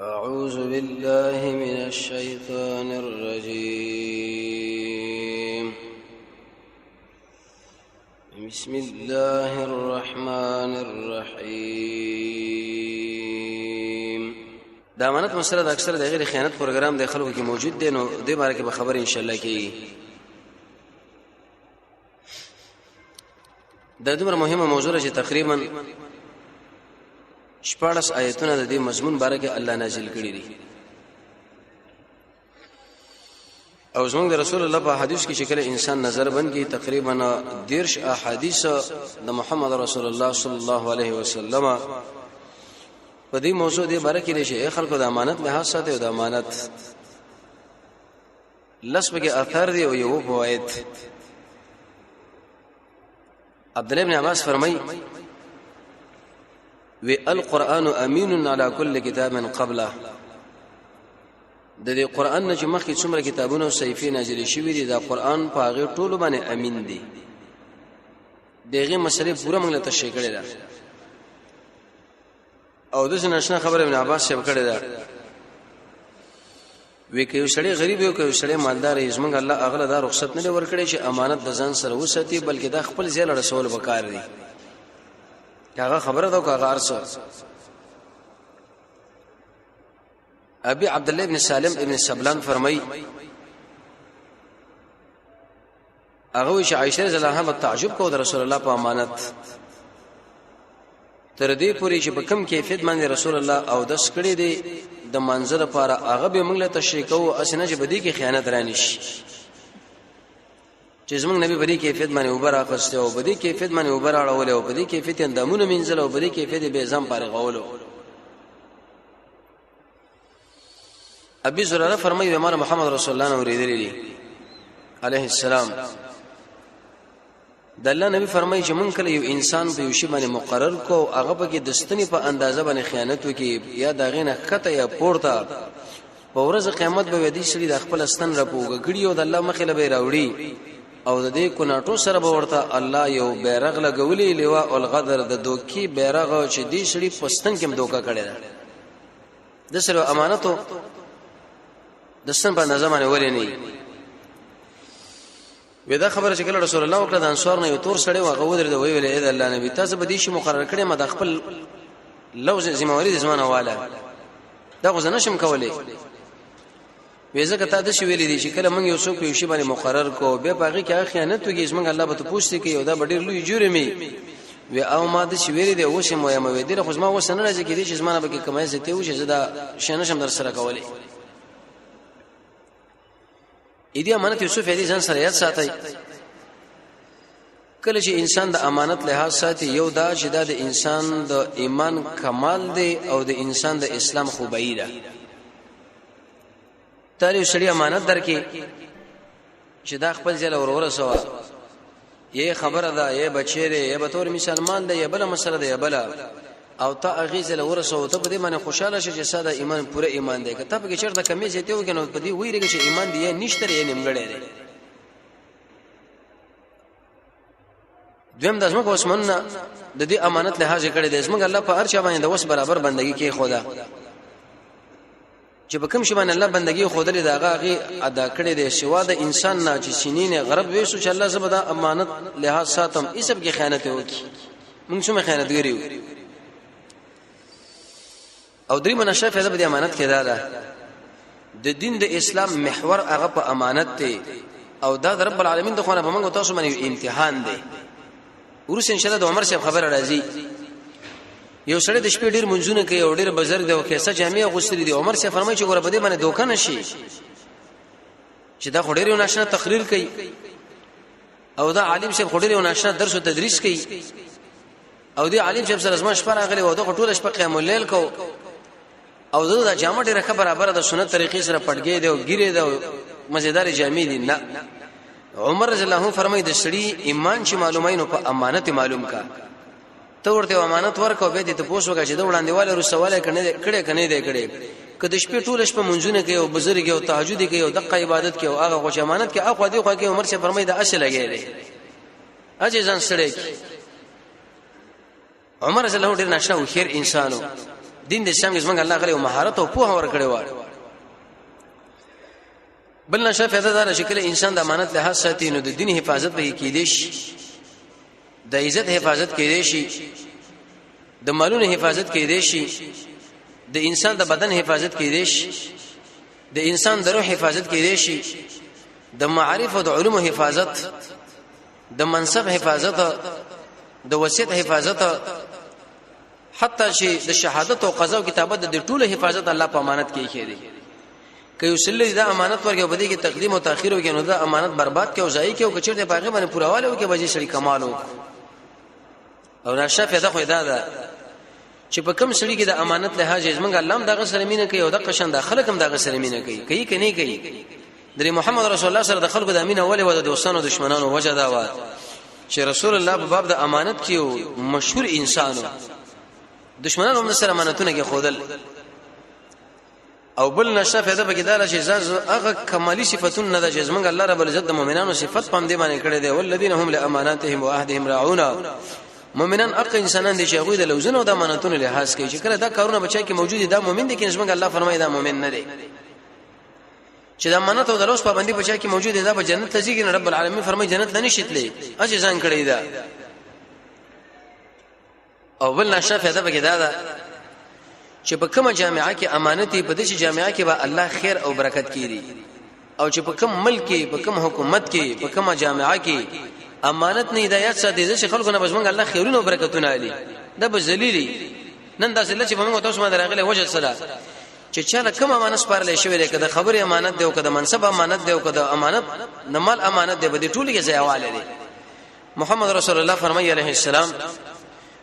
أعوذ بالله من الشيطان الرجيم. بسم الله الرحمن الرحيم. دا امانت مسله د اکثر د غیر خیانت پروګرام د خلکو کې موجود دي، نو دې باره کې به خبر ان شاء الله کیږي. دا دومره مهمه موضوع چې تقریبا 14 آیتونه د دې مضمون باره کې الله نازل کړي دي، او زموږ د رسول الله په حدیث کې شکل انسان نظر بند کې تقریبا 10 احادیث د محمد رسول الله صلی الله علیه وسلم په دې موضوع دی باره کې چې خلکو د امانت لحاظ ساتي او د امانت لسبه کې اثر دی او یو فواید. عبد الله بن عباس فرمای وی القرآن امین علی کل کتاب قبله. د دې قرآن نه چې مخکې څومره کتابونه او صحیفې نازل شوي دي، دا قرآن په هغه ټولو باندې امین دی. دغه مسلې پوره موږ ته تشریح کړې ده، او د نشنا خبره ابن عباس څخه کړې ده. وی که یو سړی غریب یو که یو سړی مالدار یې، زمونږ الله هغه دا رخصت نه ورکړي چې امانت د ځان سره وساتي، بلکې دا خپل ځای له رسول وکړ دی. هغه خبره دا هغه ارسو. ابي عبد الله ابن سالم ابن سبلان فرمای هغه چې عائشه رضی الله عنها تعجب کو د رسول الله په امانت، تر دې پوري چې په کم کیفیت باندې رسول الله او داس کړی دی د منظر لپاره هغه به موږ له تشریح کوو، اسنه چې بدی کې خیانت رانی شي. چې زموږ نبی بدی کیفیت باندې اوپر اخسته او بدی کیفیت باندې اوپر اړول او بدی کیفیت اندامونه منځل او بدی کیفیت به ځم پاره غولو. ابي زراره فرمایي امام محمد رسول الله اوریدلی علیه السلام د الله نبی فرمایي چې مونږ کله یو انسان په یو شی باندې مقرر کو، هغه به کې دستنی په اندازه باندې خیانت وکي یا داغه نه خطه یا پورته، په ورځ قیامت به ودی شری د خپل استن رپوګه کړي او د الله مخې له به راوړي، او د دې کوناټو سره به ورته الله یو بیرغ لګولې لوا او الغدر د دوکي بیرغ چې دې شری پستن کې دوکا کړي ده. د سره امانتو دستن په اندازه باندې ولې نه ودا خبره چې کله رسول الله وکړه د انصار نه یو تور سړی واغه ودر د وی ویل اې د الله نبی تاسو به دې شي مقرر کړی، ما د خپل لوز ذمہواری د زمانه والا دا غوښنه شم کولای. وېزه کته د شی ویلې دي چې کله موږ یو څوک یو شی باندې مقرر کو به باغی کې خیانت وکړي، زمونږ الله به ته پوښتنه کوي او دا ډېر لوی جرمي وی او ما د شی ویلې دي او شی مو یم وې دي خو ما وسنه راځي کې دي چې زمانه به کې کمای زته و چې زدا شنه شم در سره کولای. اې دې امانت یوسف دې ځان سره یاد ساتي. کله چې انسان د امانت لحاظ ساتي، یو دا چې د انسان د ایمان کمال دی او د انسان د اسلام خوبی ده. تر یو سړي امانت درکې چې دا خپل ځل ورور سوا یې خبره ده یې بچیره یې به تور مسلمان ده یې بل مسله ده یې بل، او ته هغه ځل ورسو ته په دې باندې خوشاله شې چې ساده ایمان پوره ایمان دی. کته به چیرته کمی زیته وګنو په دې ویریږي چې ایمان دی نشته یې نیمګړی دی. دویم د اسمه کو اسمنه د دې امانت لحاظ کړي د اسمه الله په هر چا باندې د وس برابر بندگی کې خدا چې په کوم شی باندې الله بندگی خودلې داغه ادا کړي د سوا د انسان نه چې سینې غرب وېسو چې الله زبدا امانت لحاظ ساتم ای سب کې خیانت وکي. موږ څومره خیانت ګریو او درې منشه فائدہ به د امانت کې ده. د دین د اسلام محور هغه په امانت دی، او دا د رب العالمین د خونه په موږ تاسو باندې امتحان دی. ورس ان شاء الله د عمر صاحب خبر راځي، یو سړی د شپې ډیر منځونه کوي او ډیر بزرګ دی او کیسه جامع غوستری دی. عمر صاحب فرمایي چې ګوره بده باندې دوکه نشي چې دا خډیر یو ناشنا تقریر کوي او دا عالم صاحب خډیر یو ناشنا درس او تدریس کوي، او دی عالم صاحب سره زما شپه راغلی و دا ټول شپه قیام الليل کو، او دا جامع ډیره برابر د سنت طریقې سره پټګي دی او ګیره دی مزیدار جامع دي. نه، عمر رضی الله عنه فرمایي د سړي ایمان چې معلوماینو په امانت معلوم کا، ته ورته امانت ورکو به دې ته پوښوګه چې دا وړاندېواله رسواله کنه دې کړي کله شپه ټول شپه منځونه کوي او بزرګي او تهجد کوي او دغه عبادت کوي او هغه غوښ امانت کوي اخو دې خو کې عمر څخه فرمایي دا اصل لګي اجه ځان سره عمر رضی الله عنه ډیر نشه او خیر انسانو دین د اسلام کې څنګه الله غلي مهارت او پوهه ورکړي و. بل نشه فائدہ دار شکل انسان د امانت له ساتي نو د دین حفاظت به کېدې شي، د عزت حفاظت کېدې شي، د مالونو حفاظت کېدې شي، د انسان د بدن حفاظت کېدې شي، د انسان د روح حفاظت کېدې شي، د معارف او د علوم حفاظت، د منصب حفاظت، د وصیت حفاظت، حتی چې د شهادت او قضا او کتابت د ټوله حفاظت الله په امانت کې کېږي. کيو سلی دا امانت ورګه بده کې تقدیم او تاخير وکړي نو دا امانت برباد کې او ضایع کې او کچرته پاغه باندې پوراواله او کې بجې شری کمالو. او نشه فائدہ خو دا ده چې په کوم سړي کې د امانت له حاجز منګ الله هم دغه سره مینه کوي او د قشن د خلک هم دغه سره مینه کوي کني کوي. د محمد رسول الله سره د خلکو د امینه ولې و د دوستانو دشمنانو وجه دا و چې رسول الله په باب د امانت کې مشهور انسانو دشمنانو هم سره امانتونه کې خودل. او بل نشه فائدہ به کېداله چې هغه کمالي صفاتونه د جزمنګ الله رب العزت د مؤمنانو صفات پام دي باندې کړي دي والذین هم لاماناتهم وعهدهم راعون. مؤمنان اق انسانان دي چې هغه د لوزونو او د امانتونو لحاظ کوي چې کله دا کارونه بچای کې موجود دي دا مؤمن دي کې جزمنګ الله فرمایي دا مؤمن نه دي. چې د امانت او د لوس پابندي بچای کې موجود دي دا په جنت ته ځي رب العالمین فرمایي جنت نه نشیتلې اجه ځان کړی دا. او بل نشه فائدہ به کېداله چې په کومه جامعه کې امانت په دې جامعه کې به الله خیر او برکت کړي او چې په کوم ملک کې په کوم حکومت کې په کومه جامعه کې امانت نه هدایت ساتي چې خلکو نه بزمنګ الله خیرونه او برکتونه علي دا به ذلیلی نن دا څه چې په موږ تاسو باندې راغله وجه سره چې چاله کوم امانت سپارلې شوی دی کده خبره امانت دی او کده منصب امانت دی او کده امانت نمال امانت دی به دې ټولې کې ځایواله دي. محمد رسول الله فرمایي عليه السلام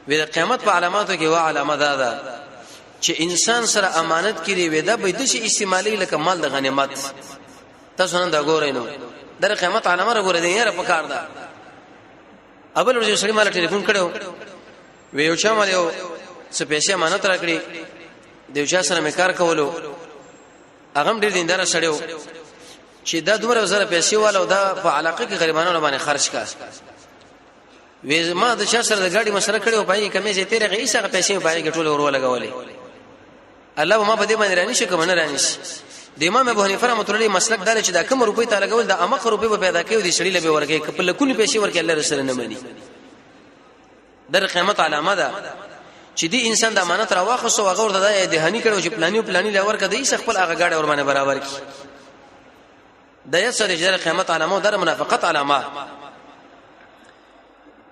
وې د قیامت په علاماتو کې وا علامه ده چې انسان سره امانت کړي وې دا به د شي استعمالي لکه مال د غنیمت. تاسو نن دا ګورئ نو د قیامت علامه راګورئ دی یاره پکار ده. اول ورځ سړي مال ټلیفون کړو وې یو چا مال یو څه پیسې امانت راکړي دیو چا سره مې کار کولو هغه ډېر دیندار سړیو چې دا دومره زره پیسې والو دا په علاقه کې غریبانو باندې خرج کا وې ما د چا سره د ګاډي مسره کړو پای کمې زه تیرې غیسه پیسې پای کې ټول ورو لګولې الله ما په دې باندې رانی شي کوم نه رانی شي. د امام ابو حنیفه رحمۃ اللہ مسلک دار چې دا کوم روپۍ ته لګول د امق روپۍ په پیدا کوي د شړې لبه ورګي کپل کونی پیسې ورکې الله رسول نه مني. در قیامت علامه ده چې دی انسان د امانت راواخصو هغه ورته د دهانی کړو چې پلاني لور کده یې خپل هغه گاډي ور باندې برابر کی د یسر د قیامت علامه در منافقت علامه.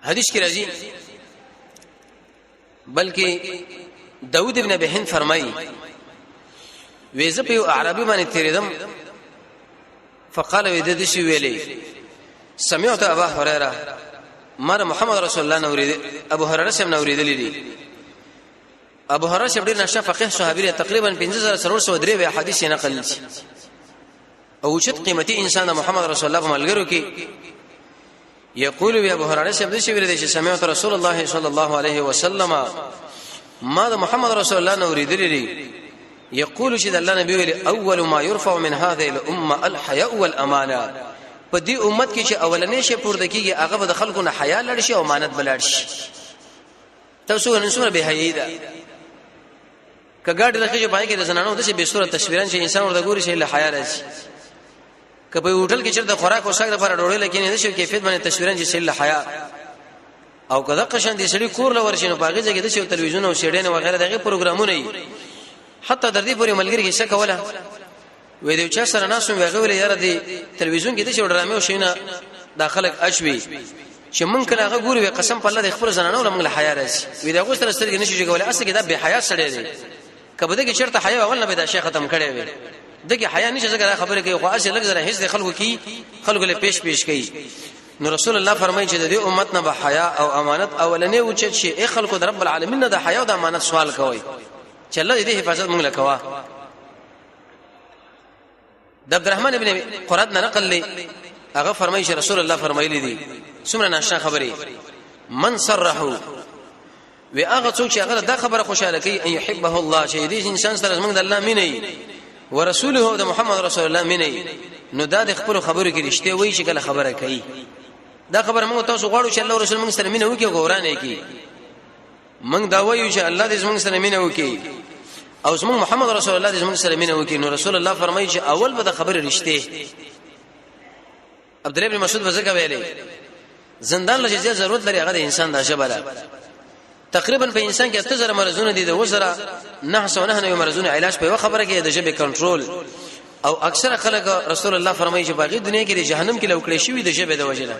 حدیث کې راځي بلکې داود ابن ابي هند فرمایي وېزه په عربي باندې تیرېدم فقال وېده دې شي ویلې سمعت ابا هريره مر محمد رسول الله نورید ابو هريره سم نوریدلې دي. ابو هريره شپ ډیر نشه فقيه صحابي تقریبا 5303 حدیث نقل شي او چت قیمتي انسان محمد رسول الله ملګرو کې يقول ابو هريره شپ دې شي ویلې چې سمعت رسول الله صلى الله عليه وسلم ما محمد رسول الله نوریدلې دي يقول شد الله نبی ویل اول ما يرفع من هذه الامه الحياء والامانه. په دې امت کې چې اولنې شی پورته کیږي هغه به د خلکو نه حیا لړ شي او امانت بلړ شي. تاسو نن سره به حیا ده کګاډ لکه چې پای کې د زنانو د څه به صورت تصویران چې انسان ورته ګوري شي له حیا راځي. کبه هوټل کې چې د خوراک او شاګ لپاره ډوړې لکه نه شي کیفیت باندې تصویران چې شي له حیا او کدا قشن دي سړي کور لور شي نو پاګه ځای کې د شي تلویزیون او سیډین وغیرہ دغه پروګرامونه وي حتی در دې پورې ملګری کې شک ولا وې دې چا سره ناسو ویغه ویل یاره دې تلویزیون کې د شي ډرامې او شینه داخله اشوي چې مونږ کله هغه ګوري قسم په الله د خپل زنانو له موږ حیا راځي وې دا غوښتل سترګې نشي جوړولای اصل کې دا به حیا سړی دی کبه دې کې چرته حیا اول نه به دا شی ختم کړي وي دغه حیا نشي څنګه خبره کوي خو اصل لږ زره هیڅ خلکو کې خلکو له پیش کوي. نو رسول الله فرمایي چې د دې امت نه به حیا او امانت اولنې اوچت شي اي خلکو د رب العالمین نه د حیا او د امانت سوال کوي چې الله دې حفاظت موږ لکوا. د عبدالرحمن ابن قراد نه نقل لي هغه فرمایي چې رسول الله فرمایلی دي څومره ناشنا خبري من صرحو و هغه څوک چې هغه دا خبره خوشاله کوي ان يحبه الله چې دې انسان سره موږ د الله مینه ورسوله د محمد رسول الله مینه نو دا د خپل خبرو کې رښتیا وایي چې کله خبره کوي دا خبره موږ تاسو غواړو چې الله رسول موږ سره مینه وکړي غورانه کوي موږ دا وایو چې الله دې موږ سره مینه وکړي او زمون محمد رسول الله دې زمون سره مینه وکړي نو رسول الله فرمایي چې اول به د خبره رښتې. عبد الله بن مسعود وزګه ویلي زندان لږه ضرورت لري هغه د انسان د جبله تقریبا په انسان کې 8000 مرزونه دي د وزره 909 مرزونه علاج په خبره کې د جبه کنټرول او اکثر خلک رسول الله فرمایي چې باقي دنیا کې د جهنم کې لوکړې شوی د جبه د وجله.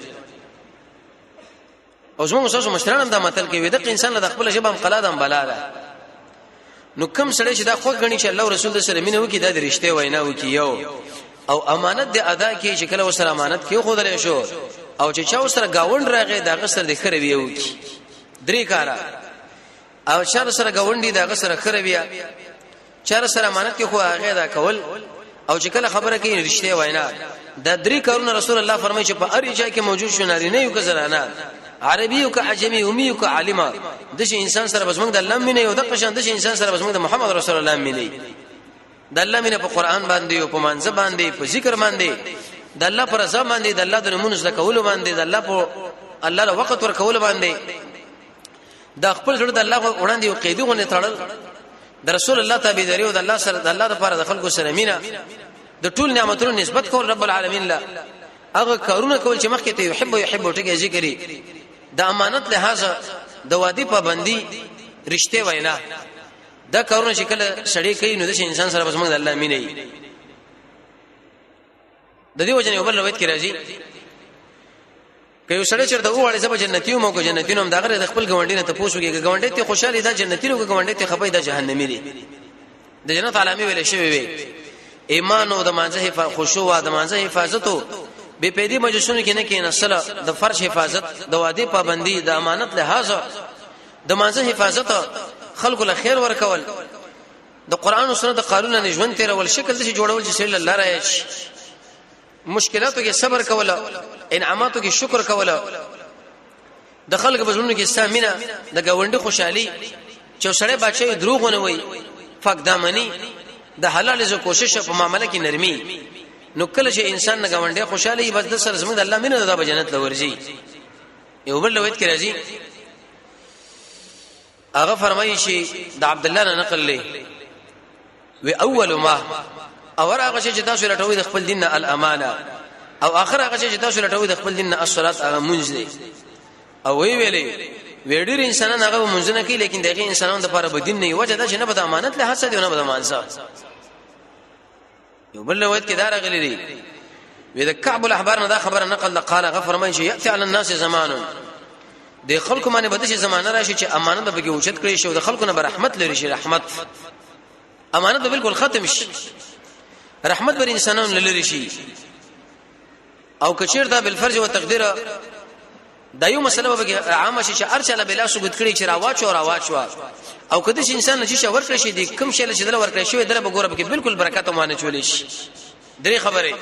او زموږ مسوس مشران دا متل کې وي د انسان له خپل جبه هم قلادم بلاله. نو کوم سړی چې دا خو غني چې الله او رسول سره مينه وکي دا د رښتې وینا وکي یو او امانت د ادا کې چې کله وسره امانت کې خو درې شو او چې چا وسره گاوند راغی دا غسر د خروي وکي درې کارا او چا سره گاوندې دا غسر خروي چا سره امانت کې خو هغه دا کول او چې کله خبره کې رښتې وینا دا درې کارونه رسول الله فرمایي چې په اړ ځای کې موجود شناري نه یو کزرانه عربي او عجمي امي او عالمه د شي انسان سره بسمنګ د الله مینه او د قشان د شي انسان سره بسمنګ د محمد رسول الله مینه د الله مینه په قران باندې او په منځ باندې په ذکر باندې د الله پر رضا باندې د الله د نمونه ذکر کول باندې د الله په الله له وخت ور کول باندې د خپل ژوند د الله وړاندې او قیدی غونې تړل د رسول الله تابعداري او د الله سره د الله لپاره د خلکو سره مینه د ټول نعمتونو نسبت کول رب العالمین لا هغه کارونه کول چې مخکې ته يحب ټکی ذکرې د امانت لحاظه د وادي پابندي رښتې وینا دا کارونه چې کله سړی کوي نو د انسان سره بسمنګ د الله مینه د دې وجه نه بل روایت کې راځي کله سړی چرته وړي سبا جنتیو مو کو جنتینو هم دغه د خپل ګوندینه ته پوښوږي ګوندې ته خوشالي دا جنتینو کو ګوندې ته خپې دا جهنمی دي د جنت علامه ویل شوی وي ایمان او د مانځه خشوع او د مانځه حفاظت به پیدي مجلسونو کې نه کې نسله د فرش حفاظت د وادي پابندي د امانت لحاظ د مانځه حفاظت خلکو له خیر ورکول د قران او سنت قانون نه ژوند تیر ول شکل چې جوړول چې الله راځي مشکلاتو کې صبر کول انعاماتو کې شکر کول د خلکو بزرګونو کې سامینه د گاونډي خوشحالي چې سړی بچي دروغونه وي فق دامني د حلال ز کوشش په معاملې کې نرمي نو کله چې انسان نه گاونډي خوشحالي بس د سره زموږ د الله مینه د جنت لورځي یو بل روایت کې راځي هغه فرمایي چې د عبد الله نه نقل لې و اول ما اور هغه چې تاسو لټوي د خپل دین نه الامانه او اخر هغه چې تاسو لټوي د خپل دین نه الصلات هغه منځ دی او وی ویلې وړي انسانان هغه منځ نه کوي لیکن دغه انسانانو د لپاره بدین نه وجه دا چې نه بد امانت له حسد نه بد امانصه یو بل روایت کې دا راغلي دی وې د کعب الاحبار نه دا خبره نقل قال غفر من شي ياتي على الناس زمان د خلکو باندې بده شي زمانہ راشي چې امانت به کې اوچت کړی شي او د خلکو نه رحمت لري شي رحمت امانت به بالکل ختم شي رحمت بر انسانانو لري شي او کچیر دا بالفرج او تقدیر دا یو مسله به عامه شي چې ارچاله بلا سګوت کړي چې راواچو او کله چې انسان نشي شاور کړی شي د کم شي چې دل ور کړی شي دل به ګوره به بالکل برکات مانه چولې شي درې خبره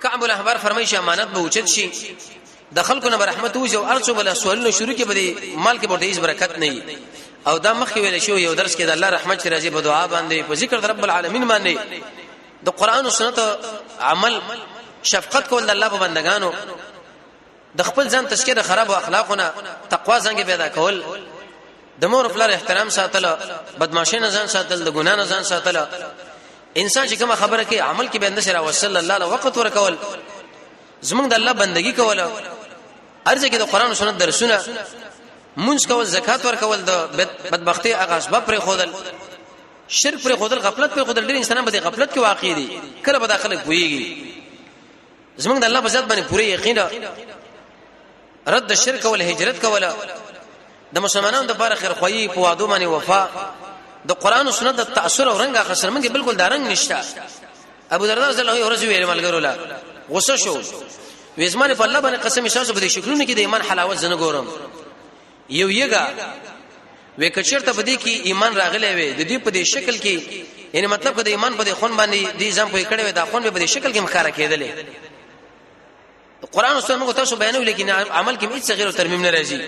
کعب الاحبار فرمایي چې امانت به اوچت شي د خلکو نه رحمت وځي او ارڅو بل سوالونه شروع کې به مال کې به هیڅ برکت نه او دا مخ ویل شو یو درس کې د الله رحمت راځي په دعا باندې په ذکر رب العالمین باندې د قران او سنت عمل شفقت کول د الله په بندگانو د خپل ځان تشکیه خراب او اخلاقونه تقوا څنګه پیدا کول د مور خپل احترام ساتل بدمعشي نه ځان ساتل د ګنا نه ځان ساتل انسان چې کوم خبره کوي عمل کې بنده سره وصلی الله علیه وخت ورکول زمونږ د الله بندگی کول ارزه کې د قران او سنت درسونه منځ کول زکات ورکول د بدبختی هغه اسباب پر خودل شرک پر خودل غفلت پر خودل ډیر انسانان به غفلت کې واقع دي کله به داخله کويږي زمونږ د الله په ذات باندې پوره یقین رد شرک او هجرت کوله د مسلمانانو د لپاره خیر خوایي په وادو باندې وفا د قران او سنت د تاثیر او رنګ اخر منګه بالکل دا رنګ نشته ابو دردا رضی الله عنه ویل ملګرو لا غوسه شو وېزمانه په الله باندې قسم شاسو په دې شکرونه کې د ایمان حلاوت زنه ګورم یو یګه وې کچرته په دې کې ایمان راغلی وي د دې په دې شکل کې یعنی مطلب که د ایمان په دې خون باندې دې ځم په کړه وي دا خون په دې شکل کې مخاره کېدلې قرآن او سنت تاسو بیانوي لیکن عمل کې هیڅ غیر ترمیم نه راځي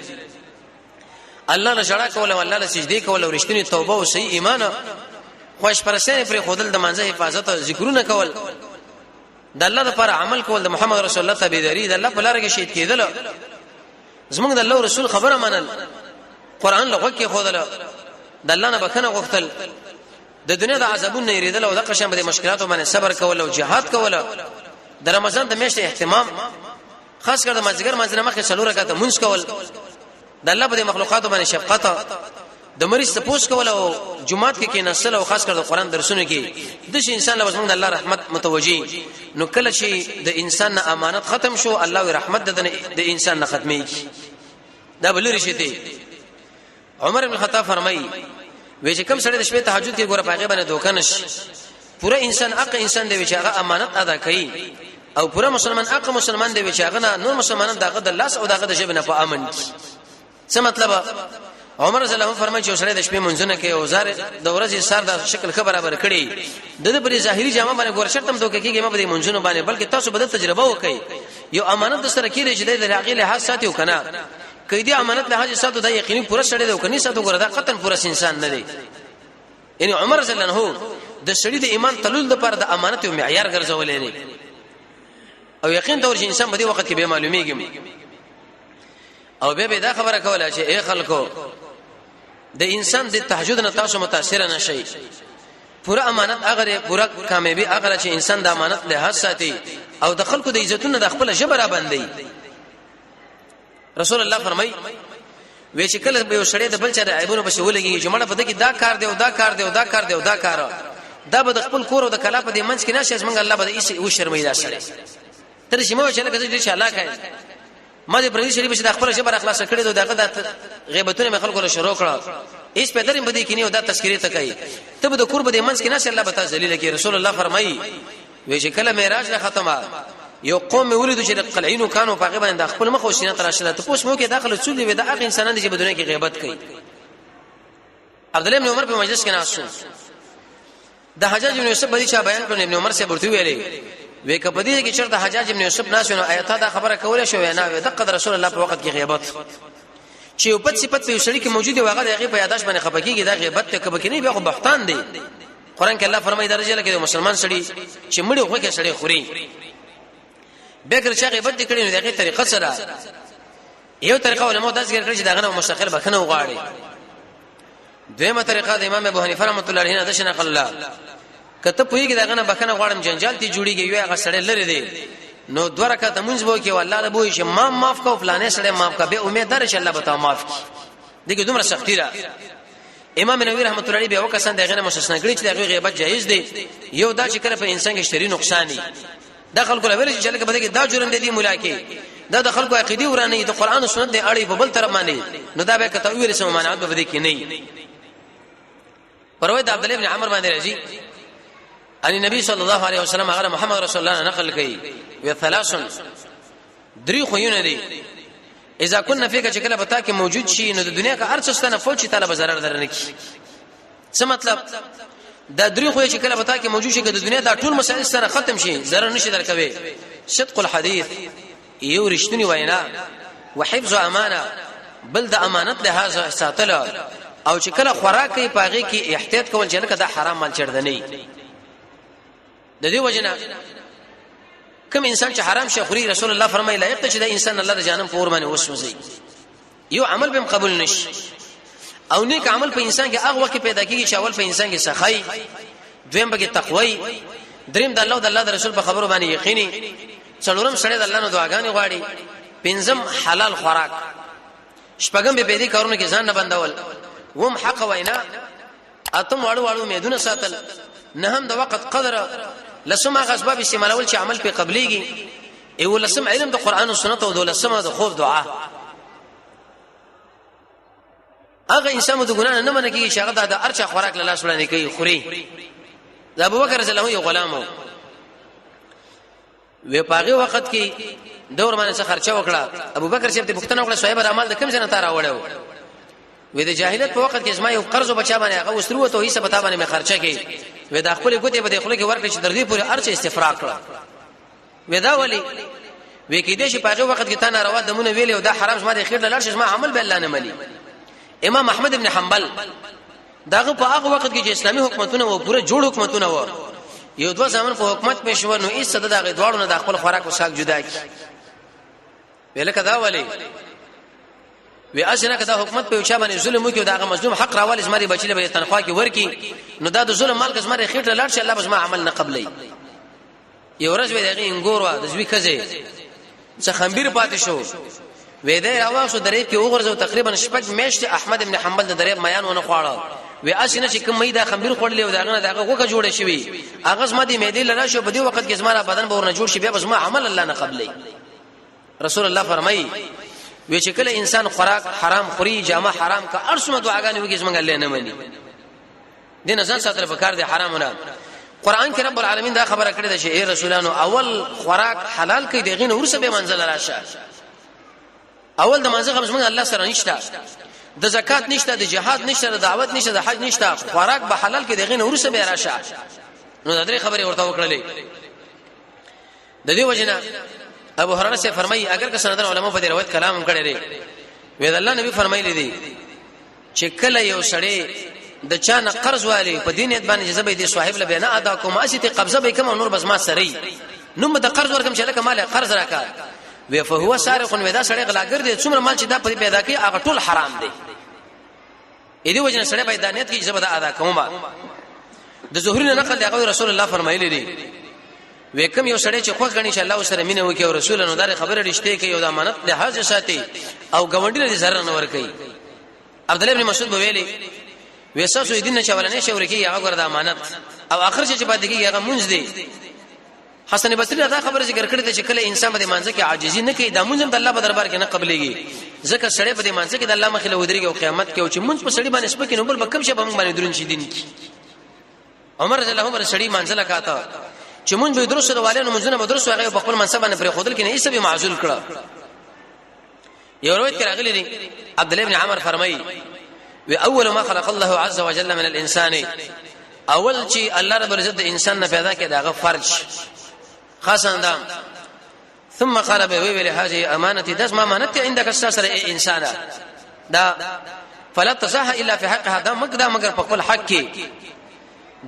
الله له جړه کول او الله له سجدي کول او رښتینی توبه او صحیح ایمان خوښ پرسته پر خودل د منځه حفاظت او ذکرونه کول د الله لپاره عمل کول د محمد رسول الله تابعداري د الله په لار کې شهید کېدل زمونږ د الله رسول خبره منل قران لغه کې خودل د الله نه بخنه غوښتل د دنیا د عذابونو یریدل او د قشم د مشکلاتو باندې صبر کول او jihad کول د رمضان د میاشتې اهتمام خاص کر د مازیګر مازنه مخه څلور رکعات مونږ کول د الله په مخلوقاتو باندې شفقت د مریض تپوس کول او جمعات کې نسل او خاص کر د قران درسونه کې د شي انسان له وسمن د الله رحمت متوجي نو کله چې د انسان نه امانت ختم شو الله رحمت د انسان نه ختمي دا بل رشته عمر بن الخطاب فرمایي وې چې کوم سړی د شپې تهجد کې ګوره پاګې باندې دوکانش پورا انسان انسان دی چې هغه امانت ادا کوي او پورا مسلمان دی چې هغه نور مسلمانان دغه د لاس او دغه د جيب نه په امن څه مطلب عمر رضی الله عنه فرمایي چې سړی د شپې منځونه کې او زار د ورځې سار د شکل برابر کړي د پر ظاهري جامه باندې ګور شرط هم دوکې کېږي ما به منځونه باندې بلکې تاسو بدل تجربه وکړئ یو امانت د سره کېږي چې د راغي له حق ساتي وکنه کله دې امانت له حق ساتو د یقیني پوره سړی دی وکني ساتو ګور دا قطن پوره انسان نه دی یعنی عمر رضی الله عنه د سړی د ایمان تلل د پر د امانت او معیار ګرځولې دی او یقین دا ورشي انسان په دې وخت کې به معلومیږي او به دا خبره کوله چې اے خلکو د انسان د تهجد نه تاسو متاثر نه شي پورا امانت هغه پورا کامیابی هغه چې انسان د امانت له ساتي او د خلکو د عزتونو د خپل جبره باندې رسول الله فرمای وې چې کله به سړی د بل چا د عیبونو په شولېږي چې مړه په دې کې دا کار دی او دا کار دی او دا کار دی او دا کار دا به د خپل کور او د کلا په دې منځ کې نشي چې موږ الله به یې او شرمېدا سره تر شي مو چې لکه دې چې الله کوي ما دې پردي شریف چې د خپل جبر اخلاص کړی دوه دغه د غیبتونه خلکو له شروع کړه هیڅ په دریم بدی کې نه او دا تذکرې ته کوي ته به د قرب د منځ کې نشه الله به تعالی ذلیل کې رسول الله فرمایي وې چې کله معراج له ختمه یو قوم ولید چې قلعینو کانو په غیبه د خپل مخ او سینه تراشله ته پوښ مو کې داخله څولې وې د هغه انسانانو چې په دنیا کې غیبت کوي عبد الله بن عمر په مجلس کې ناسو د حجاج بن یوسف بدی چا بیان کړو ابن عمر سے ورته ویلې وې کپدې کې چرته حجاج ابن یوسف ناسو نو آیات دا خبره کوله شو نه وې د قدر رسول الله په وخت کې غیبت چې په صفت په شریک موجود دی هغه دغه په یاداش باندې خپکیږي دا غیبت ته کبه کې نه بیا خو بختان دی قران کې الله فرمایي درجه لکه مسلمان سړي چې مړي خو کې سړي خوري بګر چې غیبت کړي نو دغه طریقه سره یو طریقه علماء دا ذکر کړی چې دغه مستقل بخنه وغاړي دویمه طریقه د امام ابو حنیفه رحمۃ اللہ علیہ نه نقل الله کته پویږي دغه نه بخنه غواړم جنجال تی جوړیږي یو هغه سړی لري دی نو دوه رکعات مونږ وو کې والله له بوې چې ما معاف کو فلانه سړی معاف کا به امید در چې الله به تا معاف کړي دغه دومره سختی را امام نووي رحمۃ اللہ علیہ به وکسان دغه نه مستثنا کړی چې دغه غیبت جایز دی یو دا چې کله په انسان کې شری نقصان دا خلکو له ویل چې لکه بده کې دا جرم دی مولا کې دا د خلکو عقیده ورانه دي قرآن او سنت دی اړي په بل طرف باندې نو دا به کته ویل سم معنی به بده کې نه پروي د عبد الله بن عمر باندې راځي ان نبی صلی الله علیه وسلم هغه محمد رسول الله نقل کوي و ثلاث دري خوونه دي اذا كنا فيك شکل پتا کې موجود شي نو د دنیا کا ارڅستانه فوج چې طالب zarar درنه کی څه مطلب دا دري خو چې کله پتا کې موجود شي د دنیا دا ټول مسائل سره ختم شي zarar نشي درکوي صدق الحديث یو رښتونی وینا وحفظ امانه بل د امانت له ساتل او چې کله خوراکي پاغي کې احتیاط کول چې لکه دا حرام مال چردنی د دې وجنه کوم انسان چې حرام شخوري رسول الله فرمایي لایق ته چې د انسان الله د جانم پور باندې وسوځي یو عمل به قبول نشي او نیک عمل په انسان کې هغه وخت پیدا کیږي چې اول په انسان کې سخی دویم به تقوی دریم د الله او د الله د رسول په خبرو باندې یقیني څلورم سره د الله نو دعاګانې غواړي پنځم حلال خوراک شپږم به دې کارونه کې ځان نه بندول وم حق وینا اتم واړو میدونه ساتل نه هم د وخت قدر لسمه غسباب استعمالول چې عمل په قبليږي ایو لسم علم د قران او سنت او د لسمه د خوف دعا هغه انسان د ګنا نه منه کیږي چې هغه د ارچا خوراک له لاس وړاندې کوي خوري د ابوبکر رضی الله عنه یو غلام و پاغه وخت کې دور باندې څه خرچه وکړه ابوبکر چې په پښتنه وکړه صاحب عمل د کم څنګه تار راوړو و د جاهلیت په وخت کې زما یو قرض بچا باندې هغه وسرو ته هیڅ پتا باندې مې خرچه کړي و د خپل ګوتې په خپل کې ورکړي چې در دې پورې ارچ استفراق کړه و دا ولی و کې دې چې په وخت کې تا ناروا دمونه ویلې او دا حرام زما د خیر لاله شې زما عمل به الله نه ملي امام احمد ابن حنبل داغه په هغه وخت کې چې اسلامي حکومتونه و پوره جوړ حکومتونه و یو دوه ځامن په حکومت پېښور نو هیڅ صد دغه دواړو نه د خپل خوراک او ساک جدا کی ویل کدا ولی وی اسنه کدا حکومت په چا باندې ظلم وکي دا مظلوم حق راوال زمري بچی به تنخواه کې ورکی نو دا د ظلم مال کزمره خېټه لاړ شي الله بس ما عمل نه قبلې یو ورځ وی دغه انګور وا د زوی کزه څه خمبیر پاتې شو وې دا راوښو درې کې وګرځو تقریبا شپږ میاشتې احمد ابن حنبل د درې میان ونه خواړه وی اسنه چې کوم دا خمبیر خورلې او داغه دغه وګه جوړه شوی هغه زما دي مېدې لرا شو په دې وخت کې زما بدن به ورنه جوړ شي بیا بس ما عمل الله نه قبلې رسول الله فرمایي وی چې کله انسان خوراک حرام خوري جامه حرام کا ارسمه دعاګانې وږي زمنګ الله نه مني دین ځان ساتره په کار دي حرامونه قران کې رب العالمین دا خبره کړې ده چې اے رسولانو اول خوراک حلال کړي دغه نور څه به منزل راشه اول د منځه خمس موږ الله سره نشته د زکات نشته د جهاد نشته د دعوت نشته د حج نشته خوراک به حلال کې دغه نور څه به راشه نو دا درې خبرې ورته وکړلې د دې وجنه ابو هريره سے فرمایي اگر که سندن علماء په دې روایت کلام کړي لري وې الله نبی فرمایلی دي چې کله یو سړی د چا نه قرض والی په دینیت باندې جذبې دي صاحب له بنا ادا کوم استه قبضه به کوم نور بس ما سري نو د قرض ورکم چې لکه مال قرض راکا وی فهو سارق ودا سړی غلاګر دي څومره مال چې دا په پیدا کوي هغه ټول حرام دي اې دې وجنه سړی په دانیت کې جذبه ادا کوم د ظهور نه نقل دی رسول الله فرمایلی دي وکم یو سړی چې خو غني چې الله سره مینه وکي او رسول نو دا خبره رښتې کوي او د امانت لحاظ ساتي او ګوندې له zarar نه ور کوي عبد الله ابن مسعود ویلي وساسو دین نه چولنه شور کوي هغه ګرځا امانت او اخر چې پاتې کوي هغه مونږ دی حسن بصری دا خبره ذکر کړې ده چې کله انسان په مانځ کې عاجزي نه کوي د مونږ د الله په دربار کې نه قبليږي ځکه سړی په مانځ کې د الله مخې له ودرېږي او قیامت کې او چې مونږ په سړی باندې سپکې نو بل بکم شه په مونږ باندې درون شي دین کې عمر رضی الله عنه سړی مانځ لکاته چې مونږ به درسته والي نو مونږ نه به درسته هغه په خپل منصب باندې پر خودل کې نه ایسه به معزول کړه یو روایت کې راغلی دی عبد الله ابن عمر فرمایي واول ما خلق الله عز وجل من الانسان اول چې الله رب العزت انسان نه پیدا کړ داغه فرج خاص اندام ثم قال به وی هذه امانتي داس ما امانت عندك الساسر انسان دا فلا تصح الا في حقها دا مگر په خپل حق کې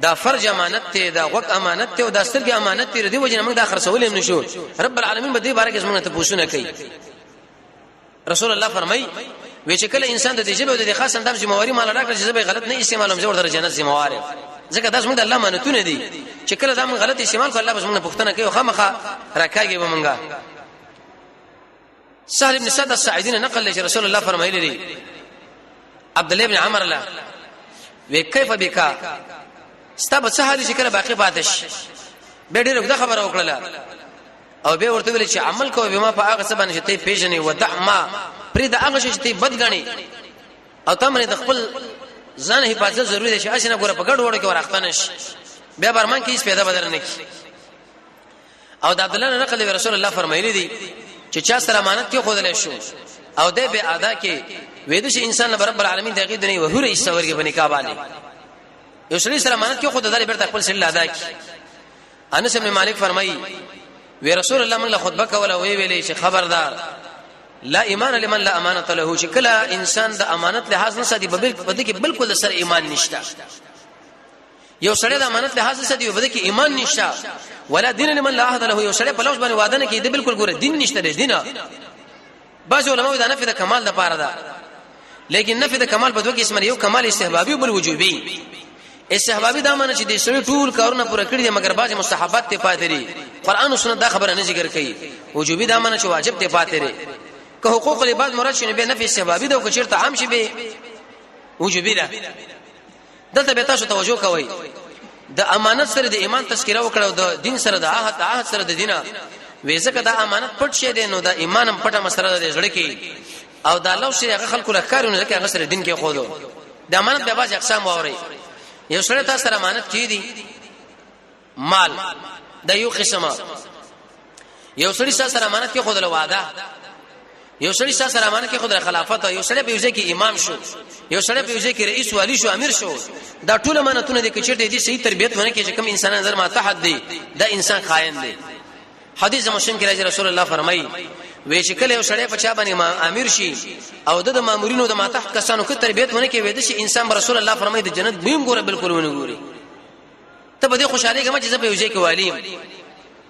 دا فرج امانت ته دا وق امانت ته او دا سترګ امانت ته دی وجه موږ دا خرڅول هم نشو رب العالمین به دې باره کې زمونږ ته پوښتنه کوي رسول الله فرمای وی چې کله انسان د دې جبه د خاص اندام ذمہواری مال راکړي چې به غلط نه استعمالوم زور در جنت ذمہوار ځکه دا زموږ د الله مانتونه دي چې کله دا موږ غلط استعمال کو الله به زمونږ پوښتنه کوي خامخا راکاږي به مونږه سهل بن سعد الساعدي نقل چې رسول الله فرمایلی دي عبد الله بن عمر له وی کیف بک ستاب څه حدیث کړه باقی پاتش به ډیره دا خبره وکړه او به ورته ویل چې عمل کوو به ما په هغه څه باندې ته پیژنې ودع ما پرې دا هغه چې ته بدګنی او ته مې د خپل ځان حفاظت ضروری دی چې اسنه ګوره په ګډ وړو کې ورختنش بیا برمان کې هیڅ پیدا بدل نه کی او د عبد الله نقل رسول الله فرمایلی دي چې چا سره امانت کې خودلې شو او دې به ادا کې وېد چې انسان رب العالمین دغه دنیا وهره استورګه بنی کا باندې یو شری سره امانت کې خود دلې برته خپل سره ادا کی انس بن مالک فرمایي وی رسول الله موږ له خطبه کوله وی ویلې چې خبردار لا ایمان لمن لا امانت له چې کله انسان د امانت لحاظ نه ساتي بده کې بالکل سره ایمان نشته یو سره د امانت لحاظ نه ساتي بده کې ایمان نشته ولا دین لمن لا عهد له یو سره په لوش باندې وعده نه کوي د بالکل ګوره دین نشته دینه بعض علماء دا نفي د کمال د پاره ده لیکن نفي د کمال په دوه قسم یو کمال استحبابي او بل وجوبي استحبابي دا معنی چې د سړي ټول کارونه پوره کړی دي مګر بعضی مستحبات ته پاتې دي قران او سنت دا خبره نه ذکر کوي وجوبي دا معنی چې واجب ته پاتې دي که حقوق العباد مراد شنه به نفي استحبابي دا او که چیرته عام شي به وجوبي ده دلته به تاسو توجه کوئ د امانت سره د ایمان تذکره وکړو د دین سره د عهد سره د دینه وېزکه د امانت پټ شه دي نو د ایمانم پټه مسره د ځړ کې او د الله سره خلکو لکارونه ځکه هغه سره دین کې خودو د امانت به باز اقسام ووري یو سره تاسو سره امانت چي دي مال د یو قسمه یو سړي سره امانت کې خود له وعده یو سړي سره امانت کې خود خلافت یو سړي په ځکه امام شو یو سړي په ځکه رئیس والی شو امیر شو دا ټول امانتونه دي چې دې صحیح تربيت ونه کې چې کوم انسان نظر ما تحت دي دا انسان خائن دی حدیث مسلم کې رسول الله فرمایي وې چې کله یو سړی په چا باندې امیر شي او د مامورینو د ماتحت کسانو کې تربيت ونه کې وې د شي انسان رسول الله فرمایي د جنت بیم ګوره بالکل ونه ګوري ته به دې خوشاله کوم چې زه په یو ځای کې والیم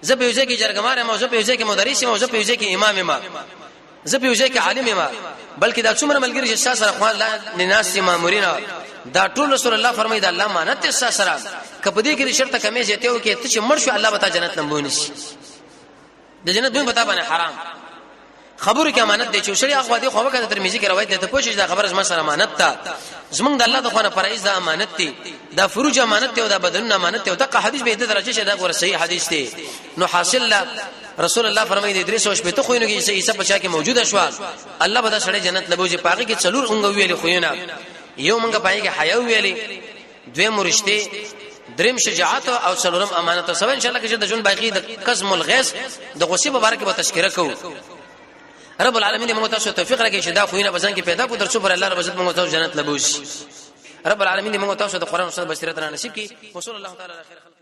زه په یو ځای کې جرګمار ما زه په یو ځای کې مدرس ما زه په یو ځای کې امام ما زه په یو ځای کې عالم ما بلکې دا څومره ملګری چې سره خوان لا لناس مامورین دا ټول رسول الله فرمایي دا الله مانت سره کپدې کې شرط کمې زیاته او کې ته چې مړ شو الله به تا جنت نمبونی شي د جنت به پتا باندې حرام خبره کې امانت دی چې شریعه خو دې خو وکړه ترمذی کې روایت ده ته پوښتنه دا خبره زما سره امانت ده زمونږ د الله د خوانه فرایض د امانت دي دا فروج امانت دی او دا بدن امانت دی او دا حدیث به د درجه شه دا ګور صحیح حدیث دی نو حاصل رسول الله فرمایي د درې سو شپه ته خوینو کې عیسی بچا کې موجوده شو الله به دا سړی جنت لبوږي پاګه کې څلور اونګ ویلې خوینه یو مونږه پای کې حیا ویلې دوی مرشته دریم شجاعت او څلورم امانت او سبا ان شاء الله کې د جون باقی د قسم الغیث د غصې مبارک به تشکر کوو رب العالمین موږ تاسو توفیق راکړي چې دا خوینه بزن کې پیدا کو درڅو پر الله رب عزت موږ تاسو جنت لبوږي رب العالمین موږ تاسو د قران او سنت بصیرت را نصیب کړي وصلی الله تعالی علی خیر